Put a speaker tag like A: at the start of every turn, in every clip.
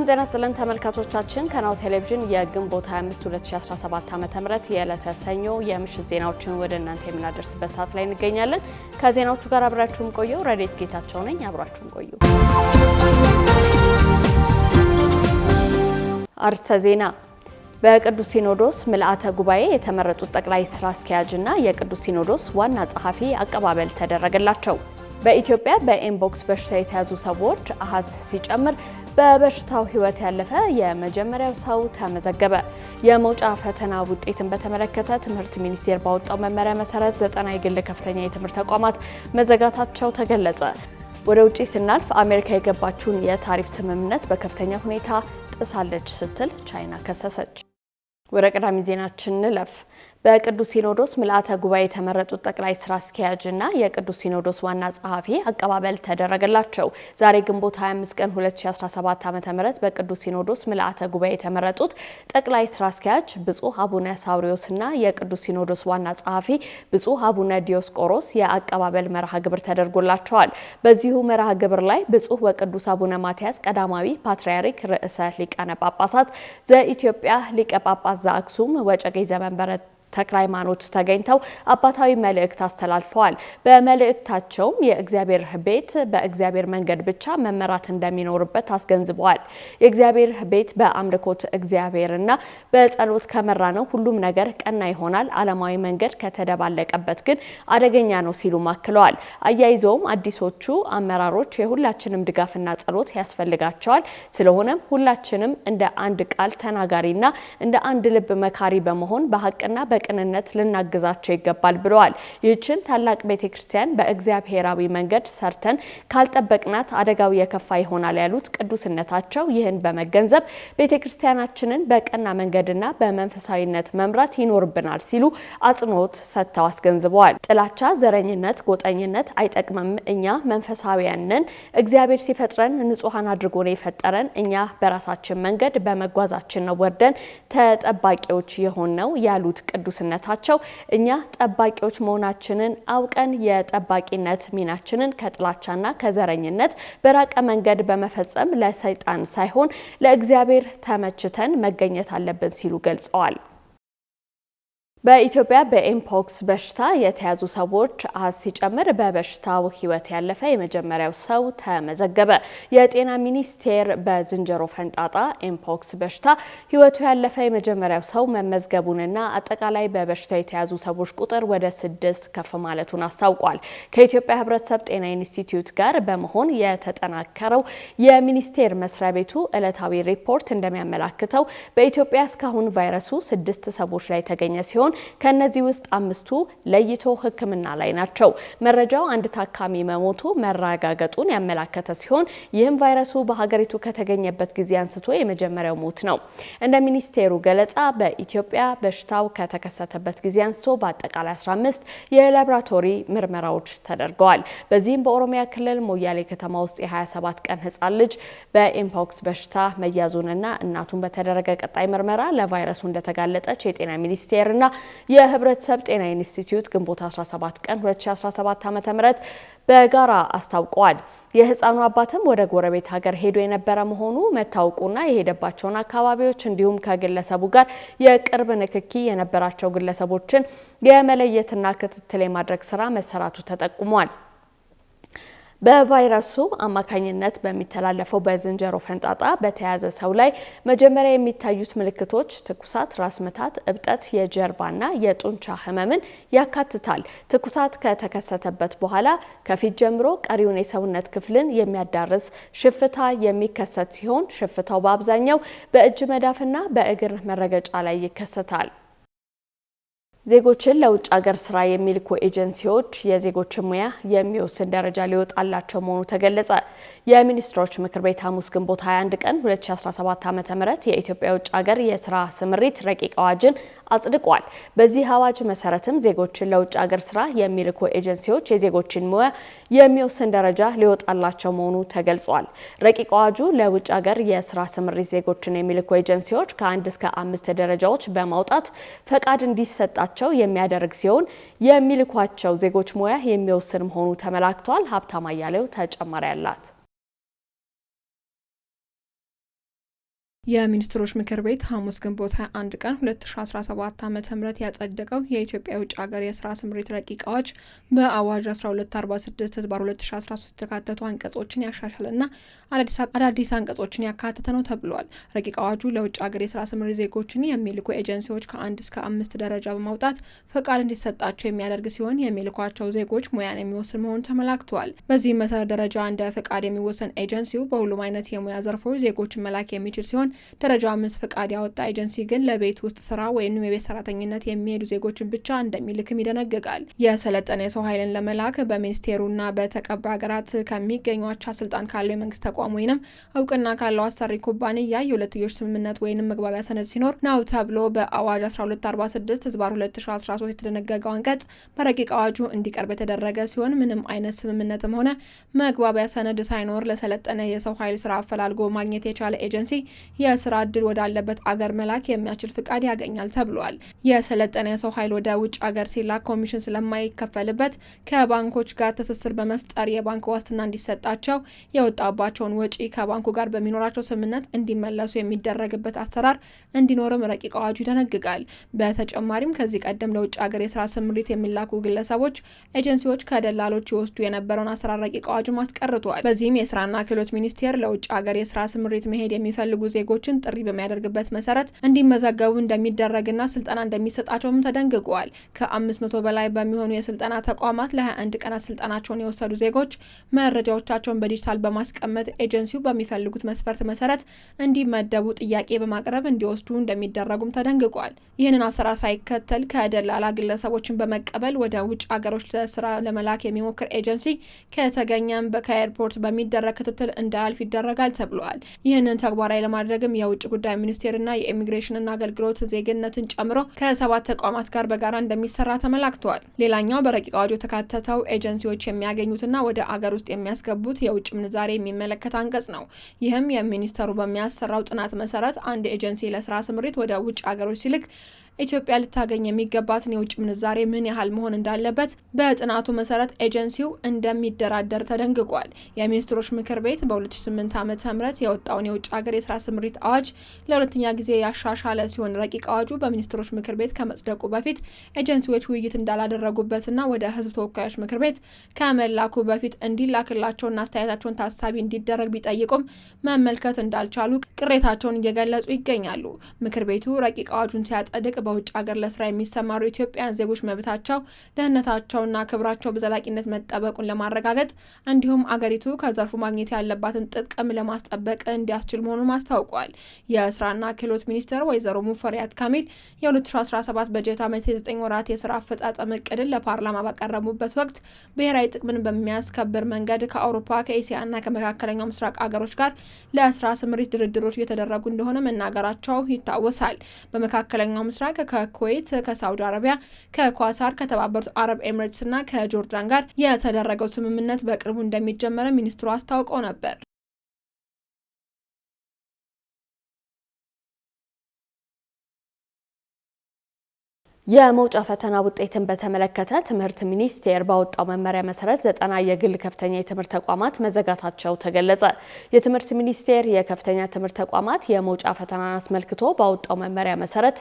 A: ጤና ይስጥልን ተመልካቾቻችን ከናሁ ቴሌቪዥን የግንቦት 25 2017 ዓ.ም የዕለተ ሰኞ የምሽት ዜናዎችን ወደ እናንተ የምናደርስበት ሰዓት ላይ እንገኛለን። ከዜናዎቹ ጋር አብራችሁን ቆዩ። ረዴት ጌታቸው ነኝ። አብራችሁን ቆዩ። አርዕስተ ዜና። በቅዱስ ሲኖዶስ ምልአተ ጉባኤ የተመረጡት ጠቅላይ ስራ አስኪያጅና የቅዱስ ሲኖዶስ ዋና ጸሐፊ አቀባበል ተደረገላቸው። በኢትዮጵያ በኤምቦክስ በሽታ የተያዙ ሰዎች አሃዝ ሲጨምር በበሽታው ህይወት ያለፈ የመጀመሪያው ሰው ተመዘገበ። የመውጫ ፈተና ውጤትን በተመለከተ ትምህርት ሚኒስቴር ባወጣው መመሪያ መሰረት 90 የግል ከፍተኛ የትምህርት ተቋማት መዘጋታቸው ተገለጸ። ወደ ውጪ ስናልፍ አሜሪካ የገባችውን የታሪፍ ስምምነት በከፍተኛ ሁኔታ ጥሳለች ስትል ቻይና ከሰሰች። ወደ ቀዳሚ ዜናችን እንለፍ። በቅዱስ ሲኖዶስ ምልአተ ጉባኤ የተመረጡት ጠቅላይ ስራ አስኪያጅና የቅዱስ ሲኖዶስ ዋና ጸሐፊ አቀባበል ተደረገላቸው። ዛሬ ግንቦት 25 ቀን 2017 ዓ.ም በቅዱስ ሲኖዶስ ምልአተ ጉባኤ የተመረጡት ጠቅላይ ስራ አስኪያጅ ብፁዕ አቡነ ሳውሪዮስና የቅዱስ ሲኖዶስ ዋና ጸሐፊ ብፁዕ አቡነ ዲዮስቆሮስ የአቀባበል መርሃ ግብር ተደርጎላቸዋል። በዚሁ መርሃ ግብር ላይ ብፁዕ ወቅዱስ አቡነ ማትያስ ቀዳማዊ ፓትርያርክ ርዕሰ ሊቃነ ጳጳሳት ዘኢትዮጵያ ሊቀ ጳጳስ ዘአክሱም ወዕጨጌ ዘመንበረ ተክለ ሃይማኖት ተገኝተው አባታዊ መልእክት አስተላልፈዋል። በመልእክታቸውም የእግዚአብሔር ቤት በእግዚአብሔር መንገድ ብቻ መመራት እንደሚኖርበት አስገንዝበዋል። የእግዚአብሔር ቤት በአምልኮት እግዚአብሔርና በጸሎት ከመራ ነው ሁሉም ነገር ቀና ይሆናል። ዓለማዊ መንገድ ከተደባለቀበት ግን አደገኛ ነው ሲሉ አክለዋል። አያይዘውም አዲሶቹ አመራሮች የሁላችንም ድጋፍና ጸሎት ያስፈልጋቸዋል። ስለሆነም ሁላችንም እንደ አንድ ቃል ተናጋሪና እንደ አንድ ልብ መካሪ በመሆን በሐቅና በቅንነት ልናግዛቸው ይገባል ብለዋል። ይህችን ታላቅ ቤተክርስቲያን በእግዚአብሔራዊ መንገድ ሰርተን ካልጠበቅናት አደጋው የከፋ ይሆናል ያሉት ቅዱስነታቸው ይህን በመገንዘብ ቤተክርስቲያናችንን በቀና መንገድና በመንፈሳዊነት መምራት ይኖርብናል ሲሉ አጽንኦት ሰጥተው አስገንዝበዋል። ጥላቻ፣ ዘረኝነት፣ ጎጠኝነት አይጠቅምም። እኛ መንፈሳዊያን ነን። እግዚአብሔር ሲፈጥረን ንጹሃን አድርጎ ነው የፈጠረን። እኛ በራሳችን መንገድ በመጓዛችን ነው ወርደን ተጠባቂዎች የሆነው ያሉት ቅዱስነታቸው እኛ ጠባቂዎች መሆናችንን አውቀን የጠባቂነት ሚናችንን ከጥላቻና ከዘረኝነት በራቀ መንገድ በመፈጸም ለሰይጣን ሳይሆን ለእግዚአብሔር ተመችተን መገኘት አለብን ሲሉ ገልጸዋል። በኢትዮጵያ በኤምፖክስ በሽታ የተያዙ ሰዎች አሃዝ ሲጨምር በበሽታው ህይወት ያለፈ የመጀመሪያው ሰው ተመዘገበ። የጤና ሚኒስቴር በዝንጀሮ ፈንጣጣ ኤምፖክስ በሽታ ህይወቱ ያለፈ የመጀመሪያው ሰው መመዝገቡንና አጠቃላይ በበሽታው የተያዙ ሰዎች ቁጥር ወደ 6 ከፍ ማለቱን አስታውቋል። ከኢትዮጵያ ሕብረተሰብ ጤና ኢንስቲትዩት ጋር በመሆን የተጠናከረው የሚኒስቴር መስሪያ ቤቱ ዕለታዊ ሪፖርት እንደሚያመላክተው በኢትዮጵያ እስካሁን ቫይረሱ 6 ሰዎች ላይ ተገኘ ሲሆን ከነዚህ ውስጥ 5ቱ ለይቶ ሕክምና ላይ ናቸው። መረጃው አንድ ታካሚ መሞቱ መረጋገጡን ያመላከተ ሲሆን ይህም ቫይረሱ በሀገሪቱ ከተገኘበት ጊዜ አንስቶ የመጀመሪያው ሞት ነው። እንደ ሚኒስቴሩ ገለጻ በኢትዮጵያ በሽታው ከተከሰተበት ጊዜ አንስቶ በአጠቃላይ 15 የላቦራቶሪ ምርመራዎች ተደርገዋል። በዚህም በኦሮሚያ ክልል ሞያሌ ከተማ ውስጥ የ27 ቀን ህጻን ልጅ በኤምፖክስ በሽታ መያዙንና እናቱን በተደረገ ቀጣይ ምርመራ ለቫይረሱ እንደተጋለጠች የጤና ሚኒስቴርና የህብረተሰብ ጤና ኢንስቲትዩት ግንቦት 17 ቀን 2017 ዓ.ም በጋራ አስታውቀዋል። የህፃኑ አባትም ወደ ጎረቤት ሀገር ሄዶ የነበረ መሆኑ መታወቁና የሄደባቸውን አካባቢዎች እንዲሁም ከግለሰቡ ጋር የቅርብ ንክኪ የነበራቸው ግለሰቦችን የመለየትና ክትትል የማድረግ ስራ መሰራቱ ተጠቁሟል። በቫይረሱ አማካኝነት በሚተላለፈው በዝንጀሮ ፈንጣጣ በተያዘ ሰው ላይ መጀመሪያ የሚታዩት ምልክቶች ትኩሳት፣ ራስ ምታት፣ እብጠት፣ የጀርባና የጡንቻ ህመምን ያካትታል። ትኩሳት ከተከሰተበት በኋላ ከፊት ጀምሮ ቀሪውን የሰውነት ክፍልን የሚያዳርስ ሽፍታ የሚከሰት ሲሆን ሽፍታው በአብዛኛው በእጅ መዳፍና በእግር መረገጫ ላይ ይከሰታል። ዜጎችን ለውጭ ሀገር ስራ የሚልኩ ኤጀንሲዎች የዜጎችን ሙያ የሚወስን ደረጃ ሊወጣላቸው መሆኑ ተገለጸ። የሚኒስትሮች ምክር ቤት ሐሙስ ግንቦት 21 ቀን 2017 ዓ.ም የኢትዮጵያ ውጭ ሀገር የስራ ስምሪት ረቂቅ አዋጅን አጽድቋል። በዚህ አዋጅ መሰረትም ዜጎችን ለውጭ ሀገር ስራ የሚልኩ ኤጀንሲዎች የዜጎችን ሙያ የሚወስን ደረጃ ሊወጣላቸው መሆኑ ተገልጿል። ረቂቅ አዋጁ ለውጭ ሀገር የስራ ስምሪት ዜጎችን የሚልኩ ኤጀንሲዎች ከ1 እስከ 5 ደረጃዎች በማውጣት ፈቃድ እንዲሰጣቸው የሚያደርግ ሲሆን የሚልኳቸው ዜጎች ሙያ የሚወስን መሆኑ ተመላክቷል። ሀብታም አያሌው ተጨማሪ አላት።
B: የሚኒስትሮች ምክር ቤት ሐሙስ ግንቦት 21 ቀን 2017 ዓ.ም ያጸደቀው የኢትዮጵያ የውጭ ሀገር የስራ ስምሪት ረቂቅ አዋጅ በአዋጅ 1246/2013 የተካተቱ አንቀጾችን ያሻሻለና አዳዲስ አንቀጾችን ያካተተ ነው ተብሏል። ረቂቅ አዋጁ ለውጭ ሀገር የስራ ስምሪት ዜጎችን የሚልኩ ኤጀንሲዎች ከ1 እስከ 5 ደረጃ በማውጣት ፈቃድ እንዲሰጣቸው የሚያደርግ ሲሆን የሚልኳቸው ዜጎች ሙያን የሚወስን መሆኑ ተመላክቷል። በዚህም መሰረት ደረጃ እንደ ፈቃድ የሚወሰን ኤጀንሲው በሁሉም አይነት የሙያ ዘርፎች ዜጎችን መላክ የሚችል ሲሆን ደረጃ 5 ፈቃድ ያወጣ ኤጀንሲ ግን ለቤት ውስጥ ስራ ወይም የቤት ሰራተኝነት የሚሄዱ ዜጎችን ብቻ እንደሚልክም ይደነግጋል። የሰለጠነ የሰው ኃይልን ለመላክ በሚኒስቴሩና በተቀባይ ሀገራት ከሚገኙ አቻ ስልጣን ካለው የመንግስት ተቋም ወይም እውቅና ካለው አሰሪ ኩባንያ የሁለትዮሽ ስምምነት ወይም መግባቢያ ሰነድ ሲኖር ነው ተብሎ በአዋጅ 1246/2013 የተደነገገው አንቀጽ በረቂቅ አዋጁ እንዲቀርብ የተደረገ ሲሆን ምንም አይነት ስምምነትም ሆነ መግባቢያ ሰነድ ሳይኖር ለሰለጠነ የሰው ኃይል ስራ አፈላልጎ ማግኘት የቻለ ኤጀንሲ የስራ እድል ወዳለበት አገር መላክ የሚያስችል ፍቃድ ያገኛል ተብሏል። የሰለጠነ የሰው ኃይል ወደ ውጭ አገር ሲላክ ኮሚሽን ስለማይከፈልበት ከባንኮች ጋር ትስስር በመፍጠር የባንክ ዋስትና እንዲሰጣቸው የወጣባቸውን ወጪ ከባንኩ ጋር በሚኖራቸው ስምምነት እንዲመለሱ የሚደረግበት አሰራር እንዲኖርም ረቂቅ አዋጁ ይደነግጋል። በተጨማሪም ከዚህ ቀደም ለውጭ ሀገር የስራ ስምሪት የሚላኩ ግለሰቦች ኤጀንሲዎች ከደላሎች ይወስዱ የነበረውን አሰራር ረቂቅ አዋጁ አስቀርቷል። በዚህም የስራና ክህሎት ሚኒስቴር ለውጭ ሀገር የስራ ስምሪት መሄድ የሚፈልጉ ዜጎችን ጥሪ በሚያደርግበት መሰረት እንዲመዘገቡ እንደሚደረግና ስልጠና እንደሚሰጣቸውም ተደንግጓል። ከ500 በላይ በሚሆኑ የስልጠና ተቋማት ለ21 ቀናት ስልጠናቸውን የወሰዱ ዜጎች መረጃዎቻቸውን በዲጂታል በማስቀመጥ ኤጀንሲው በሚፈልጉት መስፈርት መሰረት እንዲመደቡ ጥያቄ በማቅረብ እንዲወስዱ እንደሚደረጉም ተደንግጓል። ይህንን አሰራር ሳይከተል ከደላላ ግለሰቦችን በመቀበል ወደ ውጭ ሀገሮች ለስራ ለመላክ የሚሞክር ኤጀንሲ ከተገኘም ከኤርፖርት በሚደረግ ክትትል እንዳያልፍ ይደረጋል ተብሏል። ይህንን ተግባራዊ ለማድረግም የውጭ ጉዳይ ሚኒስቴርና የኢሚግሬሽንና አገልግሎት ዜግነትን ጨምሮ ከ7 ተቋማት ጋር በጋራ እንደሚሰራ ተመላክቷል። ሌላኛው በረቂቅ አዋጁ የተካተተው ኤጀንሲዎች የሚያገኙትና ወደ አገር ውስጥ የሚያስገቡት የውጭ ምንዛሬ የሚመለከት አንቀጽ ነው። ይህም የሚኒስተሩ በሚያሰራው ጥናት መሰረት አንድ ኤጀንሲ ለስራ ስምሪት ወደ ውጭ አገሮች ሲልክ ኢትዮጵያ ልታገኝ የሚገባትን የውጭ ምንዛሬ ምን ያህል መሆን እንዳለበት በጥናቱ መሰረት ኤጀንሲው እንደሚደራደር ተደንግጓል። የሚኒስትሮች ምክር ቤት በ2008 ዓ.ም የወጣውን የውጭ ሀገር የስራ ስምሪት አዋጅ ለሁለተኛ ጊዜ ያሻሻለ ሲሆን ረቂቅ አዋጁ በሚኒስትሮች ምክር ቤት ከመጽደቁ በፊት ኤጀንሲዎች ውይይት እንዳላደረጉበትና ወደ ሕዝብ ተወካዮች ምክር ቤት ከመላኩ በፊት እንዲላክላቸውና አስተያየታቸውን ታሳቢ እንዲደረግ ቢጠይቁም መመልከት እንዳልቻሉ ቅሬታቸውን እየገለጹ ይገኛሉ። ምክር ቤቱ ረቂቅ አዋጁን ሲያጸድቅ በውጭ ሀገር ለስራ የሚሰማሩ ኢትዮጵያውያን ዜጎች መብታቸው፣ ደህንነታቸውና ክብራቸው በዘላቂነት መጠበቁን ለማረጋገጥ እንዲሁም አገሪቱ ከዘርፉ ማግኘት ያለባትን ጥቅም ለማስጠበቅ እንዲያስችል መሆኑን አስታውቋል። የስራና ክህሎት ሚኒስትር ወይዘሮ ሙፈሪያት ካሚል የ2017 በጀት ዓመት የ9 ወራት የስራ አፈጻጸም እቅድን ለፓርላማ ባቀረቡበት ወቅት ብሔራዊ ጥቅምን በሚያስከብር መንገድ ከአውሮፓ ከኤስያና ከመካከለኛው ምስራቅ አገሮች ጋር ለስራ ስምሪት ድርድሮች እየተደረጉ እንደሆነ መናገራቸው ይታወሳል። በመካከለኛው ምስራቅ ከኩዌት፣ ከሳውዲ አረቢያ፣ ከኳታር፣ ከተባበሩት አረብ ኤሚሬትስ እና ከጆርዳን ጋር የተደረገው ስምምነት በቅርቡ እንደሚጀመር ሚኒስትሩ አስታውቀው ነበር።
A: የመውጫ ፈተና ውጤትን በተመለከተ ትምህርት ሚኒስቴር ባወጣው መመሪያ መሰረት 90 የግል ከፍተኛ የትምህርት ተቋማት መዘጋታቸው ተገለጸ። የትምህርት ሚኒስቴር የከፍተኛ ትምህርት ተቋማት የመውጫ ፈተናን አስመልክቶ ባወጣው መመሪያ መሰረት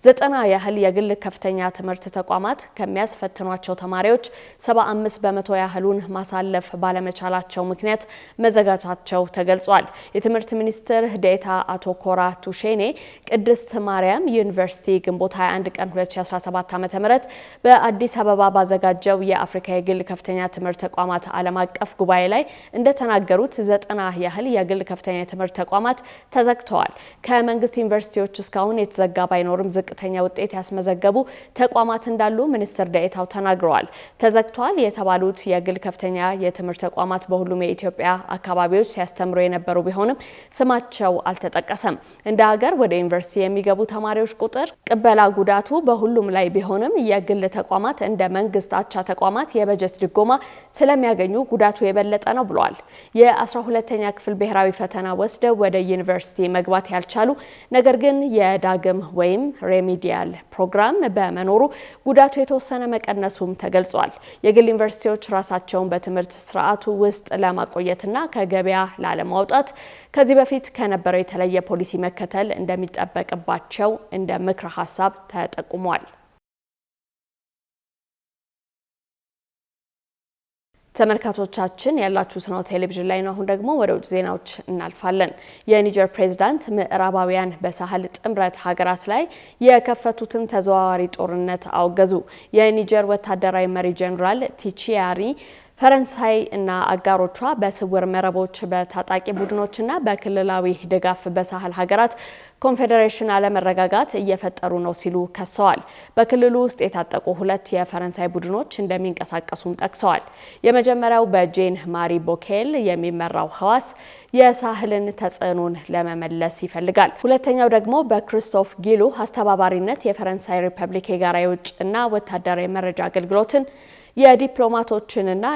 A: 90 ያህል የግል ከፍተኛ ትምህርት ተቋማት ከሚያስፈትኗቸው ተማሪዎች 75 በመቶ ያህሉን ማሳለፍ ባለመቻላቸው ምክንያት መዘጋታቸው ተገልጿል። የትምህርት ሚኒስትር ዴኤታ አቶ ኮራ ቱሼኔ ቅድስት ማርያም ዩኒቨርሲቲ ግንቦት 21 ቀን 2017 ዓ.ም በአዲስ አበባ ባዘጋጀው የአፍሪካ የግል ከፍተኛ ትምህርት ተቋማት ዓለም አቀፍ ጉባኤ ላይ እንደተናገሩት 90 ያህል የግል ከፍተኛ ትምህርት ተቋማት ተዘግተዋል። ከመንግስት ዩኒቨርሲቲዎች እስካሁን የተዘጋ ባይኖርም ዝቅተኛ ውጤት ያስመዘገቡ ተቋማት እንዳሉ ሚኒስትር ዴኤታው ተናግረዋል። ተዘግተዋል የተባሉት የግል ከፍተኛ የትምህርት ተቋማት በሁሉም የኢትዮጵያ አካባቢዎች ሲያስተምሩ የነበሩ ቢሆንም ስማቸው አልተጠቀሰም። እንደ ሀገር ወደ ዩኒቨርሲቲ የሚገቡ ተማሪዎች ቁጥር ቅበላ ጉዳቱ በሁሉም በሁሉም ላይ ቢሆንም የግል ተቋማት እንደ መንግስት አቻ ተቋማት የበጀት ድጎማ ስለሚያገኙ ጉዳቱ የበለጠ ነው ብለዋል። የ12ኛ ክፍል ብሔራዊ ፈተና ወስደው ወደ ዩኒቨርሲቲ መግባት ያልቻሉ ነገር ግን የዳግም ወይም ሬሚዲያል ፕሮግራም በመኖሩ ጉዳቱ የተወሰነ መቀነሱም ተገልጿል። የግል ዩኒቨርሲቲዎች ራሳቸውን በትምህርት ስርዓቱ ውስጥ ለማቆየትና ከገበያ ላለማውጣት ከዚህ በፊት ከነበረው የተለየ ፖሊሲ መከተል እንደሚጠበቅባቸው እንደ ምክረ ሀሳብ ተጠቁሟል። ተመልካቾቻችን ያላችሁት ነው ቴሌቪዥን ላይ ነው። አሁን ደግሞ ወደ ውጭ ዜናዎች እናልፋለን። የኒጀር ፕሬዝዳንት ምዕራባውያን በሳህል ጥምረት ሀገራት ላይ የከፈቱትን ተዘዋዋሪ ጦርነት አወገዙ። የኒጀር ወታደራዊ መሪ ጀነራል ቲቺያሪ ፈረንሳይ እና አጋሮቿ በስውር መረቦች በታጣቂ ቡድኖችና በክልላዊ ድጋፍ በሳህል ሀገራት ኮንፌዴሬሽን አለመረጋጋት እየፈጠሩ ነው ሲሉ ከሰዋል። በክልሉ ውስጥ የታጠቁ ሁለት የፈረንሳይ ቡድኖች እንደሚንቀሳቀሱም ጠቅሰዋል። የመጀመሪያው በጄን ማሪ ቦኬል የሚመራው ህዋስ የሳህልን ተጽዕኖን ለመመለስ ይፈልጋል። ሁለተኛው ደግሞ በክሪስቶፍ ጊሉ አስተባባሪነት የፈረንሳይ ሪፐብሊክ የጋራ የውጭ እና ወታደራዊ መረጃ አገልግሎትን የዲፕሎማቶችንና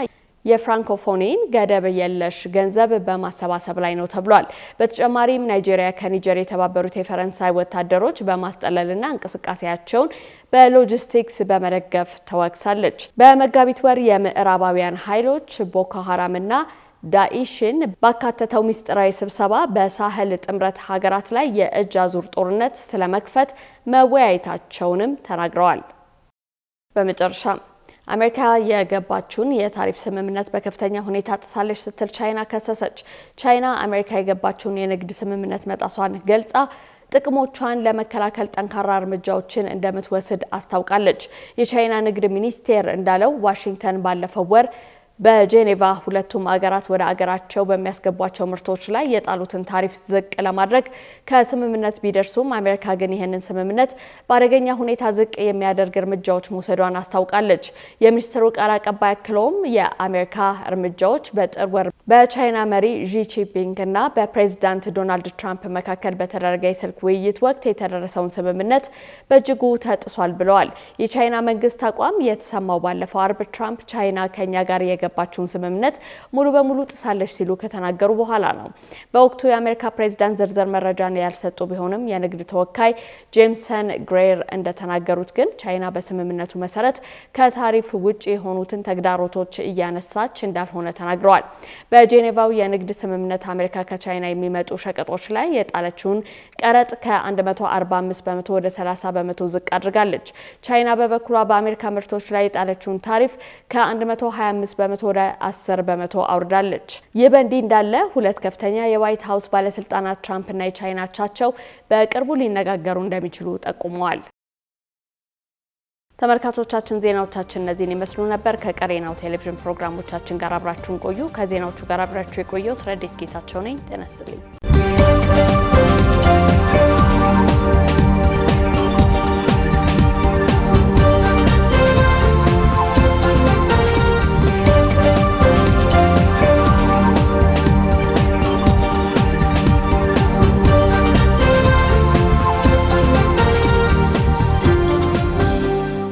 A: የፍራንኮፎኒን ገደብ የለሽ ገንዘብ በማሰባሰብ ላይ ነው ተብሏል። በተጨማሪም ናይጄሪያ ከኒጀር የተባበሩት የፈረንሳይ ወታደሮች በማስጠለልና እንቅስቃሴያቸውን በሎጂስቲክስ በመደገፍ ተወቅሳለች። በመጋቢት ወር የምዕራባውያን ኃይሎች ቦኮ ሀራምና ዳኢሽን ባካተተው ሚስጥራዊ ስብሰባ በሳህል ጥምረት ሀገራት ላይ የእጅ አዙር ጦርነት ስለመክፈት መወያየታቸውንም ተናግረዋል። በመጨረሻ አሜሪካ የገባችውን የታሪፍ ስምምነት በከፍተኛ ሁኔታ ጥሳለች ስትል ቻይና ከሰሰች። ቻይና አሜሪካ የገባችውን የንግድ ስምምነት መጣሷን ገልጻ ጥቅሞቿን ለመከላከል ጠንካራ እርምጃዎችን እንደምትወስድ አስታውቃለች። የቻይና ንግድ ሚኒስቴር እንዳለው ዋሽንግተን ባለፈው ወር በጄኔቫ ሁለቱም አገራት ወደ አገራቸው በሚያስገቧቸው ምርቶች ላይ የጣሉትን ታሪፍ ዝቅ ለማድረግ ከስምምነት ቢደርሱም አሜሪካ ግን ይህንን ስምምነት በአደገኛ ሁኔታ ዝቅ የሚያደርግ እርምጃዎች መውሰዷን አስታውቃለች። የሚኒስትሩ ቃል አቀባይ አክለውም የአሜሪካ እርምጃዎች በጥር ወር በቻይና መሪ ዢ ጂንፒንግ እና በፕሬዝዳንት ዶናልድ ትራምፕ መካከል በተደረገ የስልክ ውይይት ወቅት የተደረሰውን ስምምነት በእጅጉ ተጥሷል ብለዋል። የቻይና መንግስት አቋም የተሰማው ባለፈው አርብ ትራምፕ ቻይና ከኛ ጋር የገባችውን ስምምነት ሙሉ በሙሉ ጥሳለች ሲሉ ከተናገሩ በኋላ ነው። በወቅቱ የአሜሪካ ፕሬዝዳንት ዝርዝር መረጃን ያልሰጡ ቢሆንም የንግድ ተወካይ ጄምሰን ግሬር እንደተናገሩት ግን ቻይና በስምምነቱ መሰረት ከታሪፍ ውጪ የሆኑትን ተግዳሮቶች እያነሳች እንዳልሆነ ተናግረዋል። በጄኔቫው የንግድ ስምምነት አሜሪካ ከቻይና የሚመጡ ሸቀጦች ላይ የጣለችውን ቀረጥ ከ145 በመቶ ወደ 30 በመቶ ዝቅ አድርጋለች። ቻይና በበኩሏ በአሜሪካ ምርቶች ላይ የጣለችውን ታሪፍ ከ125 በመቶ ወደ 10 በመቶ አውርዳለች። ይህ በእንዲህ እንዳለ ሁለት ከፍተኛ የዋይት ሀውስ ባለስልጣናት ትራምፕና የቻይና አቻቸው በቅርቡ ሊነጋገሩ እንደሚችሉ ጠቁመዋል። ተመልካቾቻችን ዜናዎቻችን እነዚህን ይመስሉ ነበር። ከቀሪ ናሁ ቴሌቪዥን ፕሮግራሞቻችን ጋር አብራችሁን ቆዩ። ከዜናዎቹ ጋር አብራችሁ የቆየሁት ረዴት ጌታቸው ነኝ። ጤና ይስጥልኝ።